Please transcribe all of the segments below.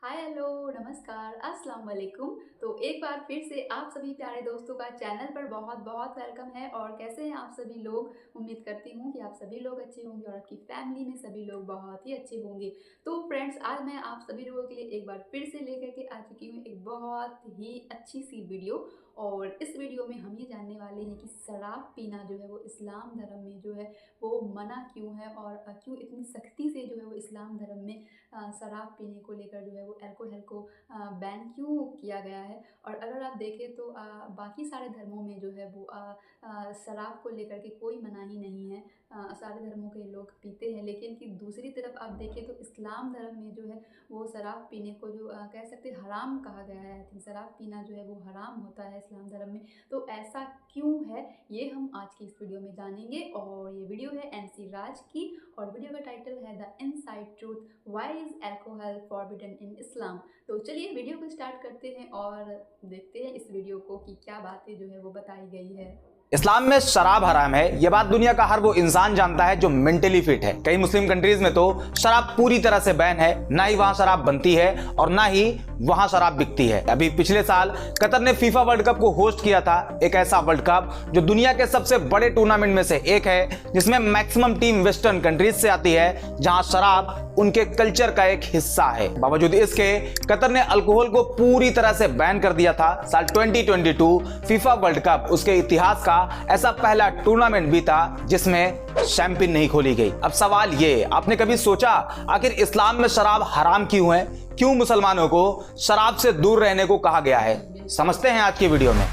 Hi hello नमस्कार अस्सलाम वालेकुम। तो एक बार फिर से आप सभी प्यारे दोस्तों का चैनल पर बहुत बहुत वेलकम है। और कैसे हैं आप सभी लोग? उम्मीद करती हूँ कि आप सभी लोग अच्छे होंगे और आपकी फैमिली में सभी लोग बहुत ही अच्छे होंगे। तो फ्रेंड्स, आज मैं आप सभी लोगों के लिए एक बार फिर से लेकर के आ चुकी हूँ एक बहुत ही अच्छी सी वीडियो। और इस वीडियो में हम ये जानने वाले हैं कि शराब पीना जो है वो इस्लाम धर्म में जो है वो मना क्यों है, और क्यों इतनी सख्ती से जो है वो इस्लाम धर्म में शराब पीने को लेकर जो है वो अल्कोहल को बैन क्यों किया गया है। और अगर आप देखें तो बाकी सारे धर्मों में जो है वो शराब को लेकर के कोई मनाही नहीं है। सारे धर्मों के लोग पीते हैं, लेकिन कि दूसरी तरफ आप देखें तो इस्लाम धर्म में जो है वो शराब पीने को जो कह सकते हैं हराम कहा गया है। आई थिंक शराब पीना जो है वो हराम होता है इस्लाम धर्म में। तो ऐसा क्यों है ये हम आज की इस वीडियो में जानेंगे। और ये वीडियो है एनसी राज की, और वीडियो का टाइटल है the inside truth why is alcohol forbidden in Islam. तो चलिए वीडियो को स्टार्ट करते हैं और देखते हैं इस वीडियो को कि क्या बातें जो है वो बताई गई है। इस्लाम में शराब हराम है, यह बात दुनिया का हर वो इंसान जानता है जो मेंटली फिट है। कई मुस्लिम कंट्रीज में तो शराब पूरी तरह से बैन है, ना ही वहां शराब बनती है और ना ही वहां शराब बिकती है। अभी पिछले साल कतर ने फीफा वर्ल्ड कप को होस्ट किया था, एक ऐसा वर्ल्ड कप जो दुनिया के सबसे बड़े टूर्नामेंट में से एक है, जिसमें मैक्सिमम टीम वेस्टर्न कंट्रीज से आती है, जहां शराब उनके कल्चर का एक हिस्सा है। बावजूद इसके कतर ने अल्कोहल को पूरी तरह से बैन कर दिया था। साल 2022 फीफा वर्ल्ड कप उसके इतिहास का ऐसा पहला टूर्नामेंट भी था जिसमें शैंपेन नहीं खोली गई। अब सवाल ये, आपने कभी सोचा आखिर इस्लाम में शराब हराम क्यों है? क्यों मुसलमानों को शराब से दूर रहने को कहा गया है? समझते हैं आज की वीडियो में।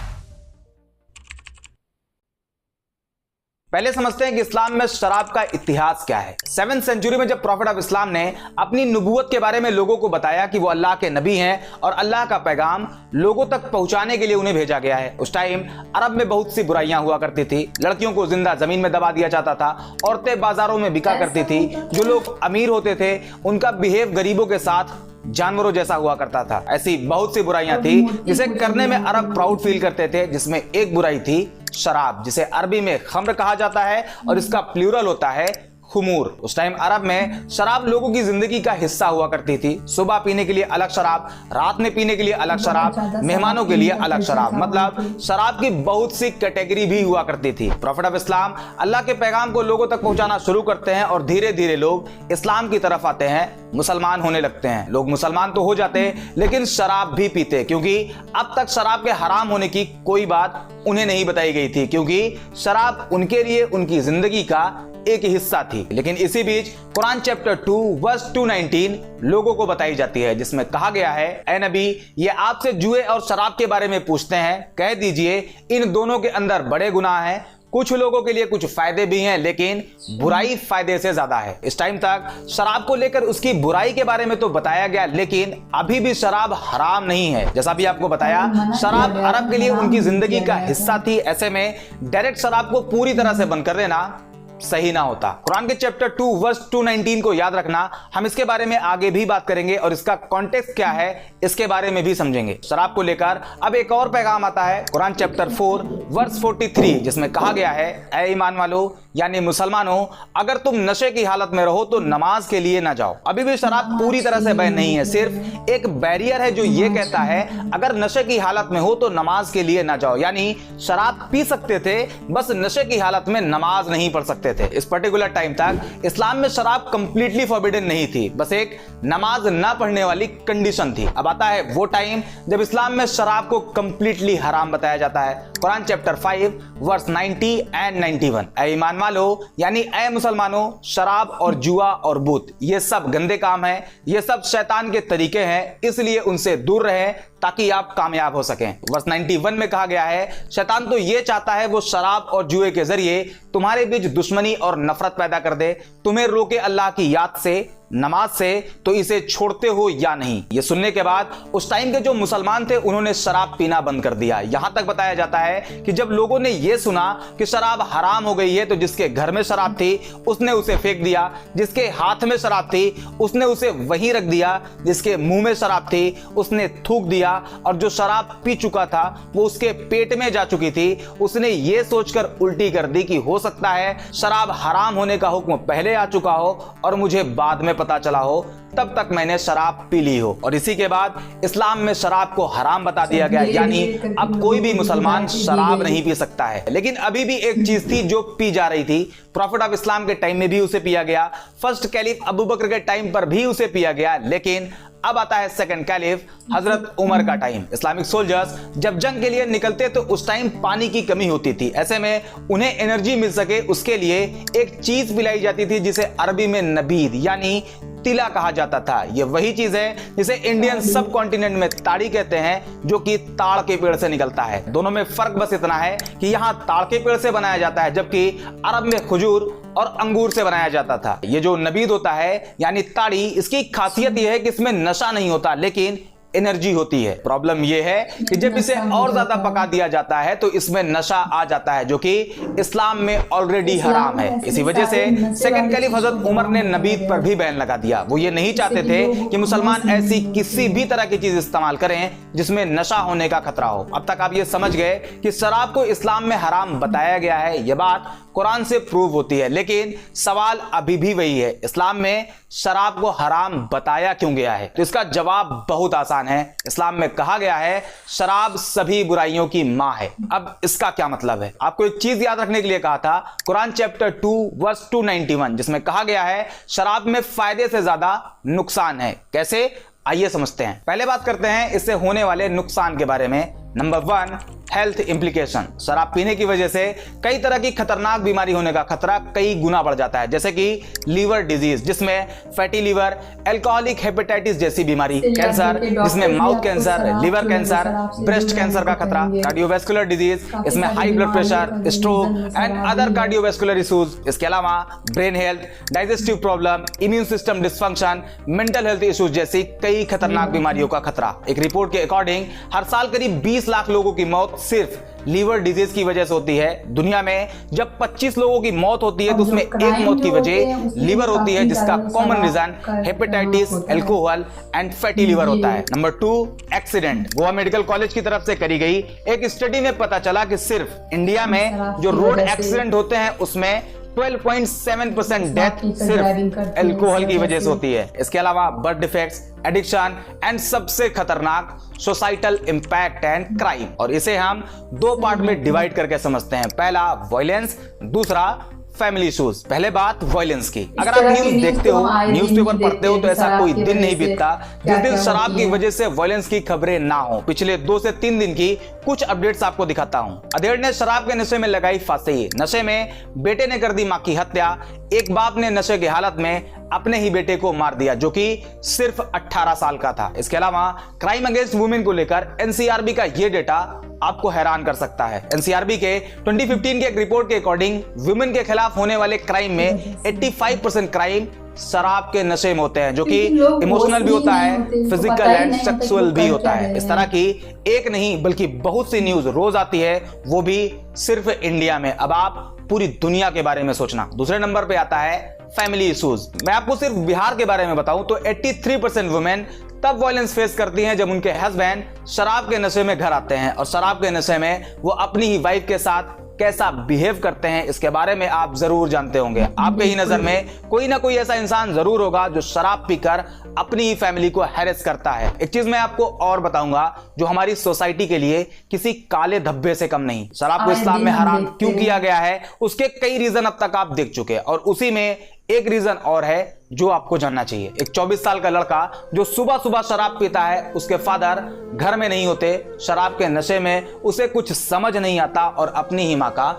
पहले समझते हैं कि इस्लाम में शराब का इतिहास क्या है। 7th सेंचुरी में जब प्रॉफिट ऑफ इस्लाम ने अपनी नबूवत के बारे में लोगों को बताया कि वो अल्लाह के नबी हैं और अल्लाह का पैगाम लोगों तक पहुंचाने के लिए उन्हें भेजा गया है, उस टाइम अरब में बहुत सी बुराइयां हुआ करती थी। लड़कियों को जिंदा जमीन में दबा दिया जाता था, औरतें बाजारों में बिका करती थी, जो लोग अमीर होते थे उनका बिहेव गरीबों के साथ जानवरों जैसा हुआ करता था। ऐसी बहुत सी बुराइयां थी जिसे करने में अरब प्राउड फील करते थे, जिसमें एक बुराई थी शराब, जिसे अरबी में खम्र कहा जाता है और इसका प्लूरल होता है खुमूर। उस टाइम अरब में शराब लोगों की जिंदगी का हिस्सा हुआ करती थी। सुबह पीने के लिए अलग शराब, रात में पीने के लिए अलग शराब, मेहमानों के लिए अलग शराब, मतलब शराब की बहुत सी कैटेगरी भी हुआ करती थी। प्रॉफिट ऑफ इस्लाम अल्लाह के पैगाम को लोगों तक पहुंचाना शुरू करते हैं और धीरे धीरे लोग इस्लाम की तरफ आते हैं, मुसलमान होने लगते हैं। लोग मुसलमान तो हो जाते हैं लेकिन शराब भी पीते, क्योंकि अब तक शराब के हराम होने की कोई बात उन्हें नहीं बताई गई थी, क्योंकि शराब उनके लिए उनकी जिंदगी का एक हिस्सा थी। लेकिन इसी बीच कुरान चैप्टर 2 वर्स 219 लोगों को बताई जाती है, जिसमें कहा गया है, ऐ नबी, ये आपसे जुए और शराब के बारे में पूछते हैं, कह दीजिए इन दोनों के अंदर बड़े गुनाह हैं। कुछ लोगों के लिए कुछ फायदे भी हैं, लेकिन बुराई फायदे से ज्यादा है। इस टाइम तक शराब को लेकर उसकी बुराई के बारे में तो बताया गया, लेकिन अभी भी शराब हराम नहीं है। जैसा भी आपको बताया, शराब अरब के लिए उनकी जिंदगी का हिस्सा थी। ऐसे में डायरेक्ट शराब को पूरी तरह से बंद कर देना सही ना होता। कुरान के चैप्टर 2 वर्स 219 को याद रखना, हम इसके बारे में आगे भी बात करेंगे और इसका कॉन्टेक्स्ट क्या है इसके बारे में भी समझेंगे। शराब को लेकर अब एक और पैगाम आता है कुरान चैप्टर 4 वर्स 43, जिसमें कहा गया है, ऐ ईमान वालों यानी मुसलमानों, अगर तुम नशे की हालत में रहो तो नमाज के लिए ना जाओ। अभी भी शराब पूरी तरह से बैन नहीं है, सिर्फ एक बैरियर है जो ये कहता है अगर नशे की हालत में हो तो नमाज के लिए ना जाओ। यानी शराब पी सकते थे, बस नशे की हालत में नमाज नहीं पढ़ सकते थे। इस पर्टिकुलर टाइम तक इस्लाम में शराब कंप्लीटली फॉरबिडन नहीं थी, बस एक नमाज ना पढ़ने वाली कंडीशन थी। अब आता है वो टाइम जब इस्लाम में शराब को कंप्लीटली हराम बताया जाता है। कुरान चैप्टर 5 वर्स 90 एंड 91, ऐ ईमान वालों यानी ऐ मुसलमानों, शराब और जुआ और बूत ये सब गंदे काम हैं, ये सब शैतान के तरीके हैं, इसलिए उनसे दूर रहें ताकि आप कामयाब हो सकें। वर्स 91 में कहा गया है, शैतान तो ये चाहता है वो शराब और जुए के जरिए तुम्हारे बीच दुश्मनी और नफरत पैदा कर दे, तुम्हें रोके अल्लाह की याद से, नमाज से, तो इसे छोड़ते हो या नहीं। ये सुनने के बाद उस टाइम के जो मुसलमान थे उन्होंने शराब पीना बंद कर दिया। यहां तक बताया जाता है कि जब लोगों ने यह सुना कि शराब हराम हो गई है तो जिसके घर में शराब थी उसने उसे फेंक दिया, जिसके हाथ में शराब थी उसने उसे वहीं रख दिया, जिसके मुंह में शराब थी उसने थूक दिया, और जो शराब पी चुका था वो उसके पेट में जा चुकी थी, उसने ये सोचकर उल्टी कर दी कि हो सकता है शराब हराम होने का हुक्म पहले आ चुका हो और मुझे बाद में पता चला हो, तब तक मैंने शराब पी ली हो। और इसी के बाद इस्लाम में शराब को हराम बता दिया गया, यानी अब कोई भी मुसलमान शराब नहीं पी सकता है। लेकिन अभी भी एक चीज थी जो पी जा रही थी। प्रॉफिट ऑफ इस्लाम के टाइम में भी उसे पिया गया, फर्स्ट कैलिफ अबू बकर के टाइम पर भी उसे पिया गया, लेकिन अब आता है सेकंड कैलिफ हजरत उमर का टाइम। इस्लामिक सोल्जर्स जब जंग के लिए निकलते तो उस टाइम पानी की कमी होती थी। ऐसे में उन्हें एनर्जी मिल सके उसके लिए एक चीज पिलाई जाती थी जिसे अरबी में नबीद यानी तिला कहा जाता था। यह वही चीज है जिसे इंडियन सब कॉन्टिनेंट में ताड़ी कहते हैं, जो कि ताड़ के पेड़ से निकलता है। दोनों में फर्क बस इतना है कि यहाँ ताड़ के पेड़ से बनाया जाता है, जबकि अरब में खजूर और अंगूर से बनाया जाता था। ये जो नबीद होता है यानी ताड़ी, इसकी खासियत यह है कि इसमें नशा नहीं होता लेकिन एनर्जी होती है। प्रॉब्लम यह है कि जब इसे और ज्यादा पका दिया जाता है तो इसमें नशा आ जाता है, जो कि इस्लाम में ऑलरेडी हराम है। इसी वजह से सेकंड कैलिफ हजरत उमर ने नबीद पर भी बैन लगा दिया। वो ये नहीं चाहते थे कि मुसलमान ऐसी किसी भी तरह की चीज इस्तेमाल करें जिसमें नशा होने का खतरा हो। अब तक आप ये समझ गए कि शराब को इस्लाम में हराम बताया गया है, यह बात कुरान से प्रूव होती है। लेकिन सवाल अभी भी वही है, इस्लाम में शराब को हराम बताया क्यों गया है? तो इसका जवाब बहुत आसान है। इस्लाम में कहा गया है शराब सभी बुराइयों की मां है। अब इसका क्या मतलब है? आपको एक चीज याद रखने के लिए कहा था, कुरान चैप्टर 2 वर्स 291, जिसमें कहा गया है शराब में फायदे से ज्यादा नुकसान है। कैसे? आइए समझते हैं। पहले बात करते हैं इससे होने वाले नुकसान के बारे में। Number 1, health implication. शराब पीने की वजह से कई तरह की खतरनाक बीमारी होने का खतरा कई गुना बढ़ जाता है, जैसे कि लीवर डिजीज जिसमें फैटी लीवर, अल्कोहलिक हेपेटाइटिस जैसी बीमारी, कैंसर जिसमें mouth cancer, liver cancer, breast cancer का खतरा, कार्डियोवैस्कुलर डिजीज इसमें high blood pressure, stroke and other cardiovascular issues. इसके अलावा brain health, digestive problem, immune system dysfunction, mental health issues जैसी कई खतरनाक बीमारियों का खतरा। एक रिपोर्ट के अकॉर्डिंग हर साल करीब 20 लाख लोगों की मौत सिर्फ लीवर डिजीज की वजह से होती है। दुनिया में जब 25 लोगों की मौत होती है तो उसमें एक मौत की वजह लीवर होती है, जिसका common reason hepatitis, alcohol and fatty liver होता है। Number 2, accident. Goa medical college की तरफ से करी गई एक स्टडी में पता चला कि सिर्फ इंडिया में जो रोड एक्सीडेंट होते हैं उसमें 12.7% डेथ सिर्फ अल्कोहल की वजह से होती है। इसके अलावा बर्थ डिफेक्ट्स, एडिक्शन एंड सबसे खतरनाक सोसाइटल इंपैक्ट एंड क्राइम। और इसे हम 2 पार्ट में डिवाइड करके समझते हैं। पहला वायलेंस, दूसरा फैमिली इश्यूज। पहले बात वायलेंस की। अगर आप न्यूज देखते हो, न्यूज़पेपर पढ़ते हो, तो ऐसा कोई दिन नहीं बीतता जिस दिन शराब की वजह से वायलेंस की खबरें ना हो। पिछले 2 से 3 दिन की कुछ अपडेट्स आपको दिखाता हूं। अधेड़ ने शराब के नशे में लगाई फांसी। नशे में बेटे ने कर दी मां की हत्या। एक बाप ने नशे की हालत में अपने ही बेटे को मार दिया, जो कि सिर्फ 18 साल का था। इसके अलावा क्राइम अगेंस्ट वुमेन को लेकर एनसीआरबी का यह डेटा आपको हैरान कर सकता है। एनसीआरबी के 2015 के एक रिपोर्ट के अकॉर्डिंग वुमेन के खिलाफ होने वाले क्राइम में 85% क्राइम शराब के नशे में होते हैं, जो कि इमोशनल भी होता है, फिजिकल एंड सेक्सुअल भी होता है। इस तरह की एक नहीं बल्कि बहुत सी न्यूज रोज आती है, वो भी सिर्फ इंडिया में। अब आप पूरी दुनिया के बारे में सोचना। दूसरे नंबर पे आता है फैमिली इश्यूज। मैं आपको सिर्फ बिहार के बारे में बताऊं तो 83% वुमेन तब वायलेंस फेस करती हैं जब उनके हस्बैंड शराब के नशे में घर आते हैं, और शराब के नशे में वो अपनी ही वाइफ के साथ कैसा बिहेव करते हैं इसके बारे में आप जरूर जानते होंगे। आपके ही नजर में कोई ना कोई ऐसा इंसान जरूर होगा जो शराब पीकर अपनी ही फैमिली को हैरेस करता है। एक चीज मैं आपको और बताऊंगा जो हमारी सोसाइटी के लिए किसी काले धब्बे से कम नहीं। शराब को इस्लाम में हराम क्यों किया गया है उसके कई रीजन अब तक आप देख चुके हैं, और उसी में एक रीजन और है जो आपको जानना चाहिए। एक 24 साल का लड़का जो सुबह सुबह शराब पीता है, उसके फादर घर में नहीं होते, शराब के नशे में उसे कुछ समझ नहीं आता और अपनी ही मां का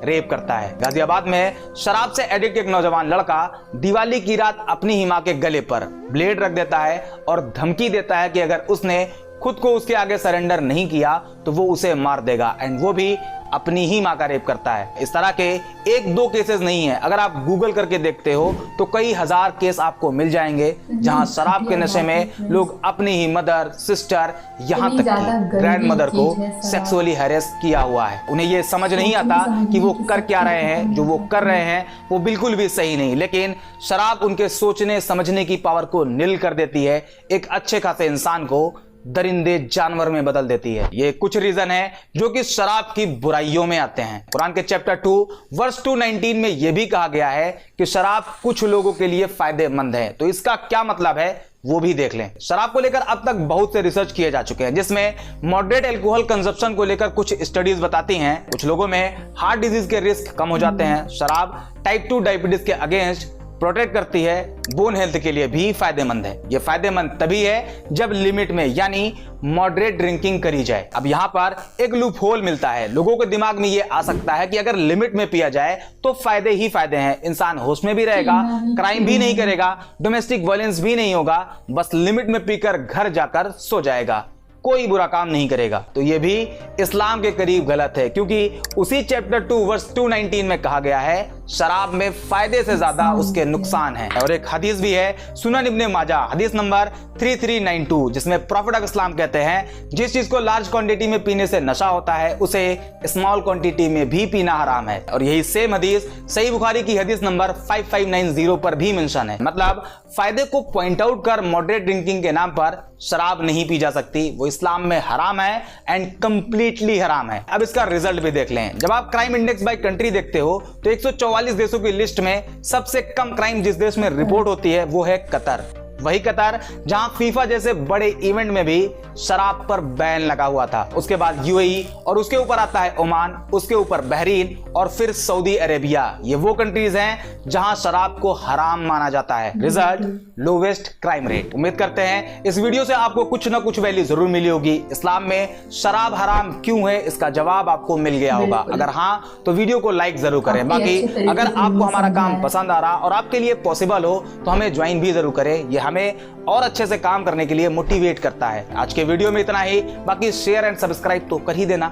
रेप करता है। गाजियाबाद में शराब से एडिक्ट एक नौजवान लड़का दिवाली की रात अपनी ही मां के गले पर ब्लेड रख देता है और धमकी देता है कि अगर उसने खुद को उसके आगे सरेंडर नहीं किया तो वो उसे मार देगा, एंड वो भी अपनी ही मां का रेप करता है। इस तरह के 1-2 केसेस नहीं है, अगर आप गूगल करके देखते हो तो कई हजार केस आपको मिल जाएंगे जहां शराब के नशे में लोग अपनी ही मदर, सिस्टर, यहां तक कि ग्रैंड मदर को सेक्सुअली हैरेस किया हुआ है। उन्हें यह समझ नहीं आता कि वो कर क्या रहे हैं, जो वो कर रहे हैं वो बिल्कुल भी सही नहीं, लेकिन शराब उनके सोचने समझने की पावर को निल कर देती है। एक अच्छे खासे इंसान को दरिंदे जानवर में बदल देती है। ये कुछ रीजन है जो कि शराब की बुराइयों में आते हैं। कुरान के चैप्टर 2 वर्स 219 में यह भी कहा गया है कि शराब कुछ लोगों के लिए फायदेमंद है। तो इसका क्या मतलब है वो भी देख लें। शराब को लेकर अब तक बहुत से रिसर्च किए जा चुके हैं, जिसमें मॉडरेट अल्कोहल कंजप्शन को लेकर कुछ स्टडीज बताती हैं कुछ लोगों में हार्ट डिजीज के रिस्क कम हो जाते हैं। शराब टाइप 2 डायबिटीज के अगेंस्ट प्रोटेक्ट करती है, बोन हेल्थ के लिए भी फायदेमंद है। ये फायदेमंद तभी है जब लिमिट में यानी मॉडरेट ड्रिंकिंग करी जाए। अब यहाँ पर एक लूप होल मिलता है। लोगों के दिमाग में ये आ सकता है कि अगर लिमिट में पिया जाए तो फायदे ही फायदे हैं, इंसान होश में भी रहेगा, क्राइम भी नहीं करेगा, डोमेस्टिक वायलेंस भी नहीं होगा, बस लिमिट में पीकर घर जाकर सो जाएगा, कोई बुरा काम नहीं करेगा। तो ये भी इस्लाम के करीब गलत है, क्योंकि उसी चैप्टर 2 वर्स 219 में कहा गया है शराब में फायदे से ज्यादा उसके नुकसान हैं। और एक हदीस भी है सुनन इब्ने माजा हदीस नंबर 3392, जिसमें प्रॉफिट ऑफ इस्लाम कहते हैं जिस चीज को लार्ज क्वांटिटी में पीने से नशा होता है उसे स्मॉल क्वांटिटी में भी पीना हराम है। और यही सेम हदीस सही बुखारी की हदीस नंबर 5590 पर भी मेंशन है। मतलब फायदे को पॉइंट आउट कर मॉडरेट ड्रिंकिंग के नाम पर शराब नहीं पी जा सकती, वो इस्लाम में हराम है एंड कंप्लीटली हराम है। अब इसका रिजल्ट भी देख लें। जब आप क्राइम इंडेक्स बाय कंट्री देखते हो तो 144 देशों की लिस्ट में सबसे कम क्राइम जिस देश में रिपोर्ट होती है वो है कतर। वही कतर जहां फीफा जैसे बड़े इवेंट में भी शराब पर बैन लगा हुआ था। उसके बाद यूएई और उसके ऊपर आता है ओमान, उसके ऊपर बहरीन और फिर सऊदी अरेबिया। ये वो कंट्रीज हैं जहां शराब को हराम माना जाता है। Result lowest crime rate. उम्मीद करते हैं इस वीडियो से आपको कुछ ना कुछ वैल्यू जरूर मिली होगी। इस्लाम में शराब हराम क्यों है इसका जवाब आपको मिल गया होगा। अगर हाँ तो वीडियो को लाइक जरूर करें। बाकी अगर आपको हमारा काम पसंद आ रहा और आपके लिए पॉसिबल हो तो हमें ज्वाइन भी जरूर करें। ये हमें और अच्छे से काम करने के लिए मोटिवेट करता है। आज के वीडियो में इतना ही, बाकी शेयर एंड सब्सक्राइब तो कर ही देना।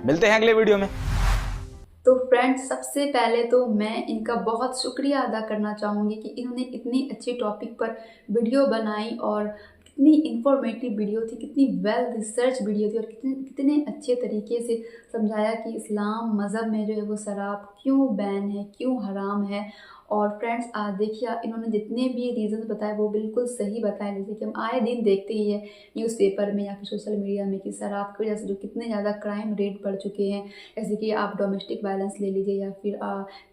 मिलते हैं अगले वीडियो में। तो फ्रेंड्स, सबसे पहले तो मैं इनका बहुत शुक्रिया अदा करना चाहूँगी कि इन्होंने इतनी अच्छी टॉपिक पर वीडियो बनाई और कितनी इंफॉर्मेटिव वीडियो थी, कितनी वेल रिसर्च वीडियो थी और कितने अच्छे तरीके से समझाया कि इस्लाम मज़हब में जो है वो शराब क्यों बैन है, क्यों हराम है। और फ्रेंड्स देखिए इन्होंने जितने भी रीज़न बताए वो बिल्कुल सही बताए। जैसे कि हम आए दिन देखते ही है न्यूज़पेपर में या फिर सोशल मीडिया में कि शराब की वजह से जो कितने ज़्यादा क्राइम रेट बढ़ चुके हैं। जैसे कि आप डोमेस्टिक वायलेंस ले लीजिए या फिर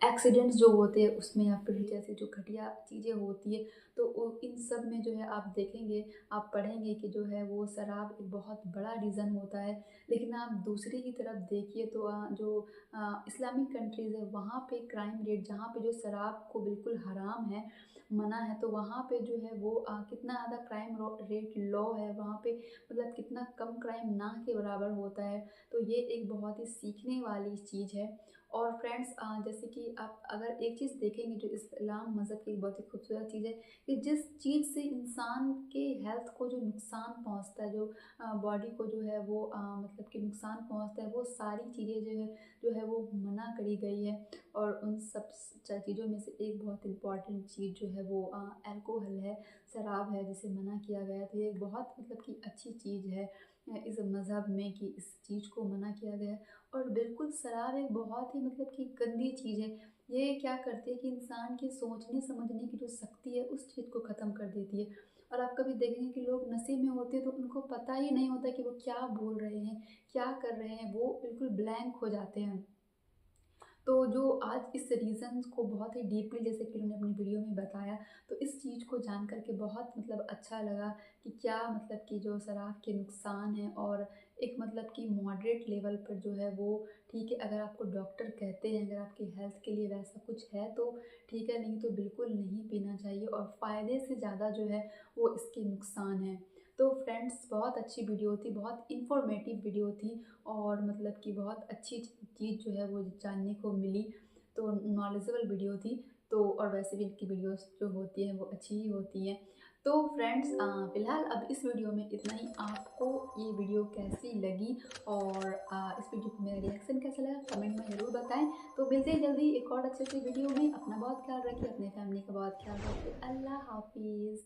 एक्सीडेंट्स जो होते हैं उसमें या फिर जैसे जो घटिया चीज़ें होती है तो इन सब में जो है आप देखेंगे, आप पढ़ेंगे कि जो है वो शराब एक बहुत बड़ा रीज़न होता है। लेकिन आप दूसरी की तरफ देखिए तो जो इस्लामिक कंट्रीज़ है वहाँ पे क्राइम रेट, जहाँ पे जो शराब को बिल्कुल हराम है, मना है, तो वहाँ पे जो है वो कितना ज़्यादा क्राइम रेट लो है वहाँ पे, मतलब कितना कम क्राइम ना के बराबर होता है। तो ये एक बहुत ही सीखने वाली चीज़ है। और फ्रेंड्स जैसे कि आप अगर एक चीज़ देखेंगे जो इस्लाम मज़हब की एक बहुत ही खूबसूरत चीज़ है कि जिस चीज़ से इंसान के हेल्थ को जो नुकसान पहुंचता है, जो बॉडी को जो है वो मतलब कि नुकसान पहुंचता है, वो सारी चीज़ें जो है वो मना करी गई है। और उन सब चीज़ों में से एक बहुत इम्पॉर्टेंट चीज़ जो है वो अल्कोहल है, शराब है, जिसे मना किया गया है। तो ये बहुत मतलब कि अच्छी चीज़ है इस मज़हब में कि इस चीज़ को मना किया गया है। और बिल्कुल शराब एक बहुत ही मतलब कि गंदी चीज़ है। ये क्या करती है कि इंसान की सोचने समझने की जो शक्ति है उस चीज़ को ख़त्म कर देती है। और आप कभी देखेंगे कि लोग नशे में होते हैं तो उनको पता ही नहीं होता कि वो क्या बोल रहे हैं, क्या कर रहे हैं, वो बिल्कुल ब्लैंक हो जाते हैं। तो जो आज इस रीज़न को बहुत ही डीपली जैसे कि उन्होंने अपनी वीडियो में बताया, तो इस चीज़ को जान कर के बहुत मतलब अच्छा लगा कि क्या मतलब कि जो शराब के नुकसान हैं और एक मतलब कि मॉडरेट लेवल पर जो है वो ठीक है। अगर आपको डॉक्टर कहते हैं अगर आपकी हेल्थ के लिए वैसा कुछ है तो ठीक है, नहीं तो बिल्कुल नहीं पीना चाहिए। और फ़ायदे से ज़्यादा जो है वो इसके नुकसान हैं। तो फ्रेंड्स, बहुत अच्छी वीडियो थी, बहुत इन्फॉर्मेटिव वीडियो थी और मतलब कि बहुत अच्छी चीज़ जो है वो जानने को मिली। तो नॉलेजेबल वीडियो थी। तो और वैसे भी इनकी वीडियोस जो होती हैं वो अच्छी ही होती हैं। तो फ्रेंड्स, फ़िलहाल अब इस वीडियो में इतना ही। आपको ये वीडियो कैसी लगी और इस वीडियो को मेरा रिएक्शन कैसा लगा कमेंट में ज़रूर बताएं। तो मिलते हैं जल्दी एक और अच्छे से वीडियो में। अपना बहुत ख्याल रखिए, अपने फैमिली का बहुत ख्याल रखिए। अल्लाह हाफिज़।